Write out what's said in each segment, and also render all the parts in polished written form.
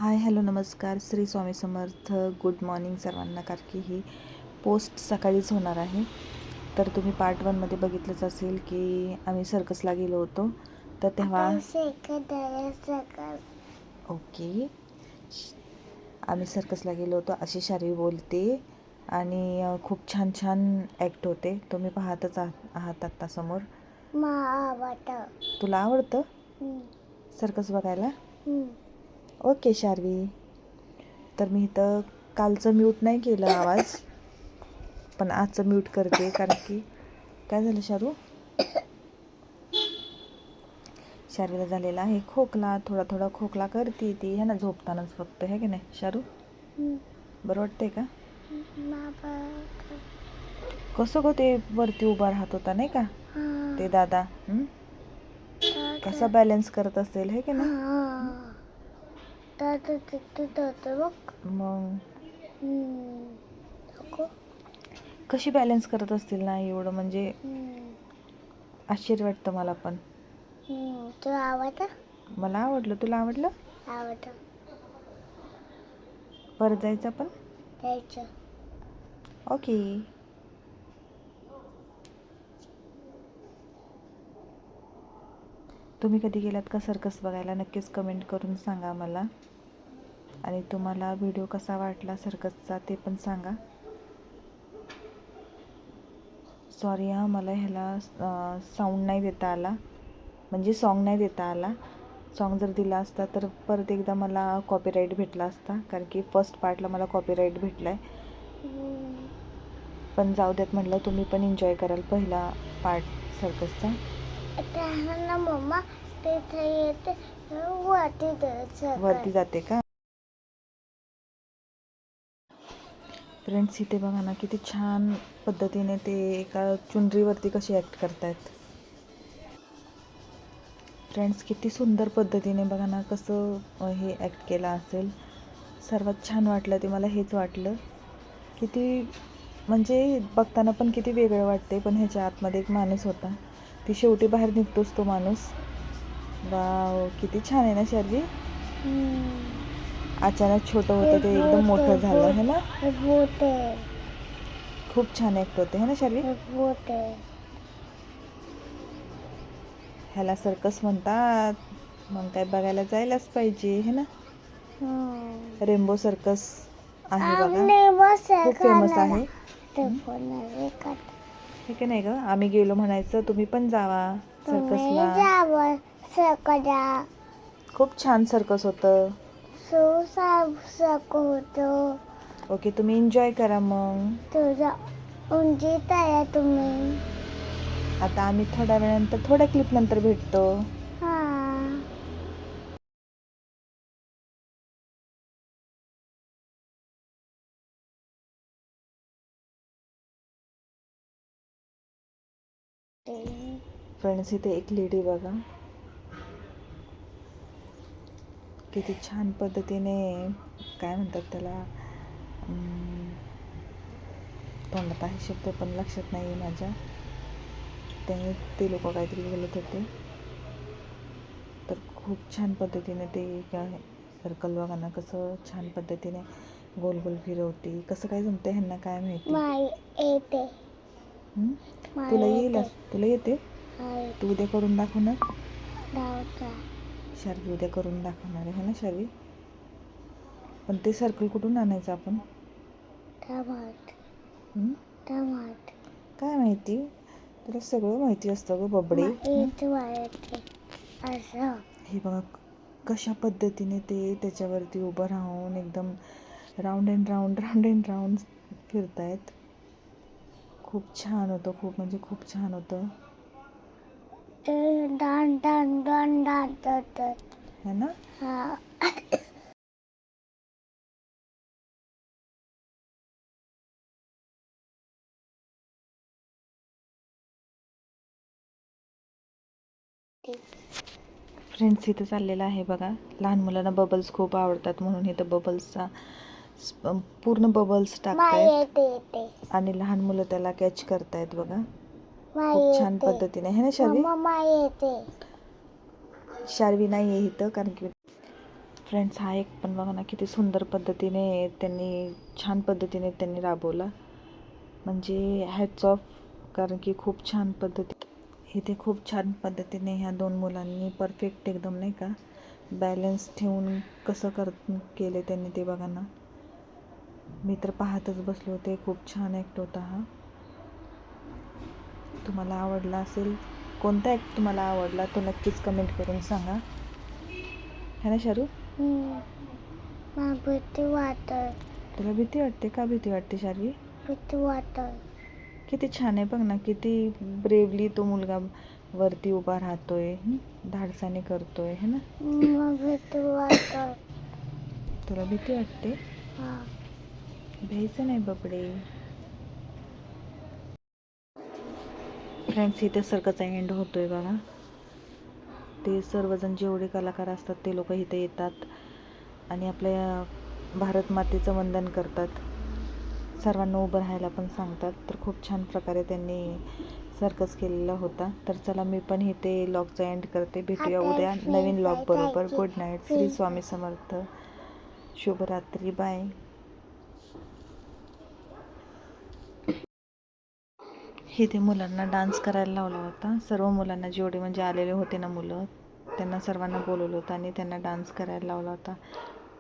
Hi hello नमस्कार श्री स्वामी समर्थ. Good morning सर्वांना. कारण की ही पोस्ट सकाळीच होणार आहे. तर तुम्ही पार्ट 1मध्ये बघितलंच असेल की आम्ही सर्कसला गेलो होतो. तर तेव्हा ओके, आम्ही सर्कसला गेलो होतो अशी शार्वी बोलते. आणि खूप छान छान ॲक्ट होते. तुम्ही पाहतच आहात आत्ता समोर. तुला आवडतं सर्कस बघायला? ओके शार्वी. तर मी इथं कालचं म्यूट नाही केलं आवाज, पण आजचं म्यूट करते. कारण की काय झालं शारू? शार्वीला झालेला आहे खोकला. थोडा थोडा खोकला करते ती है ना, झोपतानाच फक्त, है की नाही शारू? बरं वाटतंय का? कसं गं ते वरती उभा राहत होता नाही का ते दादा? कसा बॅलन्स करत असेल, है की नाही? मग कशी बॅलन्स करत असतील ना एवढं, म्हणजे आश्चर्य वाटतं मला पण. तुला आवडतं? मला आवडलं. तुला आवडलं? आवडतं. परत जायचं पण? जायचं. ओके. तुम्ही कधी गेलात का सर्कस बघायला? नक्कीच कमेंट करून सांगा मला. आणि तुम्हाला व्हिडिओ कसा वाटला सर्कसचा ते पण सांगा. सॉरी हां, मला ह्याला साऊंड नाही देता आला, म्हणजे सॉन्ग नाही देता आला. सॉन्ग जर दिला असता तर परत एकदा मला कॉपीराईट भेटला असता. कारण की फर्स्ट पार्टला मला कॉपीराईट भेटला आहे. पण जाऊ देत, म्हटलं तुम्ही पण एन्जॉय कराल पहिला पार्ट सर्कसचा. ना मम्मा तिथे येते वरती जाते का? फ्रेंड्स इथे बघा ना किती छान पद्धतीने ते एका चुनरीवरती कशी ॲक्ट करतायत. फ्रेंड्स किती सुंदर पद्धतीने बघा ना कसं हे ॲक्ट केलं असेल. सर्वात छान वाटलं ते मला हेच वाटलं. किती म्हणजे बघताना पण किती वेगळं वाटते. पण ह्याच्या आतमध्ये एक माणूस होता, ती शेवटी बाहेर निघतोच तो माणूस. वाव, किती छान आहे ना शार्वी? अचानक छोटं होतं ते एकदम मोठं झालं है ना. खूप छान ॲक्ट होते है ना शार्वी? ह्याला सर्कस म्हणतात, मग काय बघायला जायलाच पाहिजे है ना. रेनबो सर्कस आहे बघा, खूप फेमस आहे. हे की नाही ग, आम्ही गेलो म्हणायचं, तुम्ही पण जावा सर्कसला. खूप छान सर्कस होतं. ओके, तुम्ही एन्जॉय करा मग. तुम्ही आता आम्ही थोड्या वेळानंतर, थोड्या क्लिप नंतर भेटतो. फ्रेंड्स इथे एक लेडी बघा किती छान पद्धतीने, काय म्हणतात त्याला, तोंडात आहे शब्द पण लक्षात नाही आहे माझ्या. ते लोक काहीतरी बोलत होते. तर खूप छान पद्धतीने ते काय सर्कल बघा ना कसं छान पद्धतीने गोल गोल फिरवते. कसं काय जमतं ह्यांना काय माहिती. तुला येईल, तुला येते? तू उद्या करून दाखवणार? शार्वी उद्या करून दाखवणार आहे ना शार्वी? पण ते सर्कल कुठून आणायचं आपण? काय माहिती, तुला सगळं माहिती असतं ग बबडे. हे बघा कशा पद्धतीने ते त्याच्यावरती उभं राहून एकदम round and round round and round फिरतायत. खूप छान होतं, खूप म्हणजे खूप छान होतं है ना. फ्रेंड्स इथं चाललेलं आहे बघा, लहान मुलांना बबल्स खूप आवडतात म्हणून इथं बबल्सचा पूर्ण बबल्स टाकतायत आणि लहान मुलं त्याला कॅच करतायत बघा. खूप छान पद्धतीने है ना शार्वी? शार्वी नाही आहे इथं, कारण की फ्रेंड्स हा एक पण बघा ना किती सुंदर पद्धतीने छान पद्धतीने त्यांनी राबवला. म्हणजे हॅट्स ऑफ, कारण की खूप छान इथे खूप छान पद्धतीने ह्या 2 मुलांनी परफेक्ट एकदम नाही का बॅलन्स ठेवून कसं केले त्यांनी ते बघा ना. मी तर पाहतच बसले होते. खूप छान ॲक्ट होता हा. तुम्हाला आवडला असेल, कोणता ॲक्ट तुम्हाला आवडला तो नक्कीच कमेंट करून सांगा. है ना शारू? मला भीती वाटत. तुला भीती वाटते? का भीती वाटते शारवी? भीती वाटत. किती छान आहे बघ ना, किती ब्रेवली तो मुलगा वरती उभा राहतोय, धाडसाने करतोय, है ना? मला भीती वाटत. तुला भीती वाटते? हा. भ्यायचं नाही बबडे. फ्रेंड्स इथे सर्कचा एंड होतोय बघा. ते सर्वजण जेवढे कलाकार असतात ते लोक इथे येतात आणि आपल्या भारत मातेचं वंदन करतात. सर्वांना उभं राहायला पण सांगतात. तर खूप छान प्रकारे त्यांनी सर्कस केलेला होता. तर चला मी पण इथे व्लॉगचा एंड करते. भेटूया उद्या नवीन व्लॉग बरोबर. Good night. श्री स्वामी समर्थ. शुभरात्री. बाय. इथे मुलांना डान्स करायला लावला होता. सर्व मुलांना जेवढे म्हणजे आलेले होते ना मुलं, त्यांना सर्वांना बोलवलं होतं आणि त्यांना डान्स करायला लावला होता.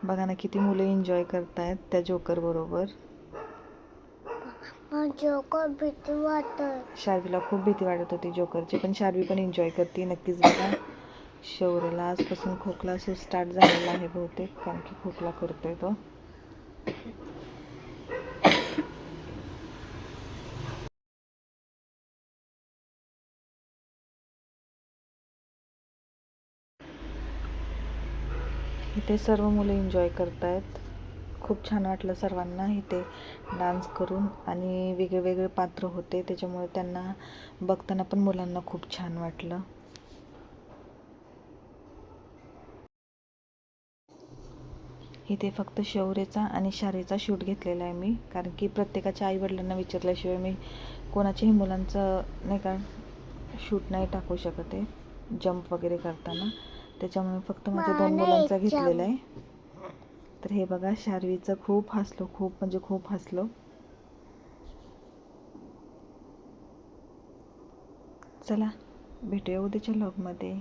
बघा ना किती मुलं एन्जॉय करतायत त्या जोकर बरोबर. जोकर भीती वाटत. शार्वीला खूप भीती वाटत होती जोकरची, पण शार्वी पण एन्जॉय करते. नक्कीच बघा. शौर्यला आजपासून खोकला स्टार्ट झालेला आहे बहुतेक, कारण की खोकला करतोय तो. इथे सर्व मुलं एन्जॉय करतायत. खूप छान वाटलं सर्वांना इथे डान्स करून. आणि वेगळे वेगळे पात्र होते, त्याच्यामुळे त्यांना बघताना पण मुलांना खूप छान वाटलं. इथे फक्त शौर्यचा आणि शार्वीचा शूट घेतलेला आहे मी, कारण की प्रत्येकाच्या आईवडिलांना विचारल्याशिवाय मी कोणाच्याही मुलांचं नाही का शूट नाही टाकू शकत आहे जंप वगैरे करताना. त्याच्यामुळे फक्त माझ्या 2 मुलांचा घेतलेला आहे. तर हे बघा, शार्वीचं खूप हसलो, खूप म्हणजे खूप हसलो. चला भेटूया उद्याच्या व्लॉगमध्ये.